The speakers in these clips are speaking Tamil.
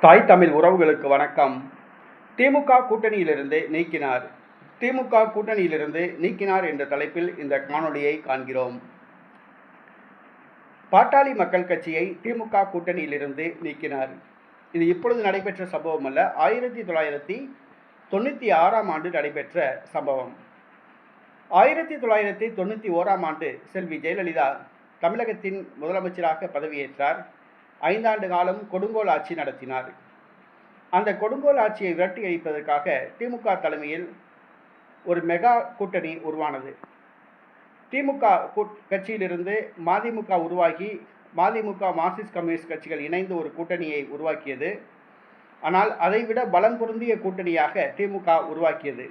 தாய் தமிழ் உறவுகளுக்கு வணக்கம். திமுக கூட்டணியிலிருந்து நீக்கினார். திமுக கூட்டணியிலிருந்து நீக்கினார் என்ற தலைப்பில் இந்த காணொளியை காண்கிறோம். பாட்டாளி மக்கள் கட்சியை திமுக கூட்டணியிலிருந்து நீக்கினார். இது இப்பொழுது நடைபெற்ற சம்பவம் அல்ல, 1996ஆம் ஆண்டு நடைபெற்ற சம்பவம். 1991ஆம் ஆண்டு செல்வி ஜெயலலிதா தமிழகத்தின் முதலமைச்சராக பதவியேற்றார். 5 ஆண்டு காலம் கொடுங்கோல் ஆட்சி நடத்தினார். அந்த கொடுங்கோல் ஆட்சியை விரட்டி அடிப்பதற்காக திமுக தலைமையில் ஒரு மெகா கூட்டணி உருவானது. திமுக கட்சியிலிருந்து மதிமுக உருவாகி மதிமுக, மார்க்சிஸ்ட் கம்யூனிஸ்ட் கட்சிகள் இணைந்து ஒரு கூட்டணியை உருவாக்கியது. ஆனால் அதைவிட பலம் பொருந்திய கூட்டணியாக திமுக உருவாக்கியது.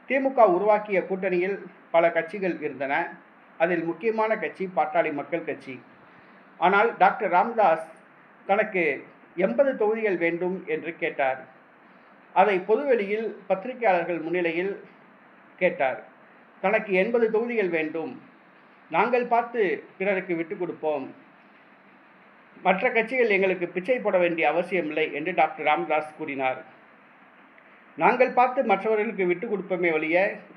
திமுக உருவாக்கிய கூட்டணியில் பல கட்சிகள் இருந்தன. அதில் முக்கியமான கட்சி பாட்டாளி மக்கள் கட்சி. ஆனால் டாக்டர் ராமதாஸ் தனக்கு 80 தொகுதிகள் வேண்டும் என்று கேட்டார். அதை பொதுவெளியில் பத்திரிகையாளர்கள் முன்னிலையில் கேட்டார். தனக்கு 80 தொகுதிகள் வேண்டும், நாங்கள் பார்த்து பிறருக்கு விட்டுக் கொடுப்போம், மற்ற கட்சிகள் எங்களுக்கு பிச்சை போட வேண்டிய அவசியமில்லை என்று டாக்டர் ராமதாஸ் கூறினார். நாங்கள் பார்த்து மற்றவர்களுக்கு விட்டுக் கொடுப்போமே ஒழிய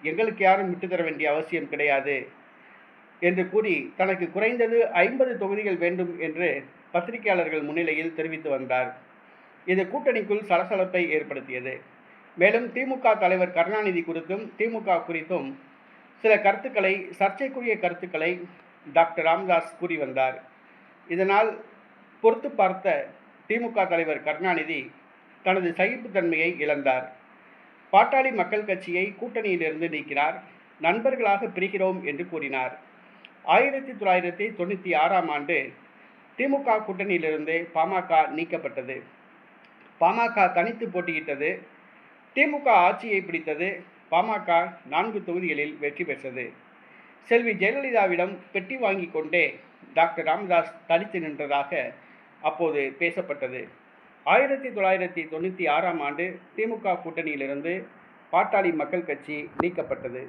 எங்களுக்கு யாரும் விட்டுத்தர வேண்டிய அவசியம் கிடையாது என்று கூறி தனக்கு குறைந்தது 50 தொகுதிகள் வேண்டும் என்று பத்திரிகையாளர்கள் முன்னிலையில் தெரிவித்து வந்தார். இது கூட்டணிக்குள் சலசலப்பை ஏற்படுத்தியது. மேலும் திமுக தலைவர் கருணாநிதி குறித்தும் திமுக குறித்தும் சில கருத்துக்களை, சர்ச்சைக்குரிய கருத்துக்களை டாக்டர் ராமதாஸ் கூறி வந்தார். இதனால் பொறுத்து பார்த்த திமுக தலைவர் கருணாநிதி தனது சகிப்புத்தன்மையை இழந்தார். பாட்டாளி மக்கள் கட்சியை கூட்டணியிலிருந்து நீக்கினார். நண்பர்களாக பிரிகிறோம் என்று கூறினார். 1996ஆம் ஆண்டு திமுக கூட்டணியிலிருந்து பாமக நீக்கப்பட்டது. பாமக தனித்து போட்டியிட்டது. திமுக ஆட்சியை பிடித்தது. பாமக 4 தொகுதிகளில் வெற்றி பெற்றது. செல்வி ஜெயலலிதாவிடம் பெட்டி வாங்கி கொண்டே டாக்டர் ராமதாஸ் தனித்து நின்றதாக அப்போது பேசப்பட்டது. 1996ஆம் ஆண்டு திமுக கூட்டணியிலிருந்து பாட்டாளி மக்கள் கட்சி நீக்கப்பட்டது.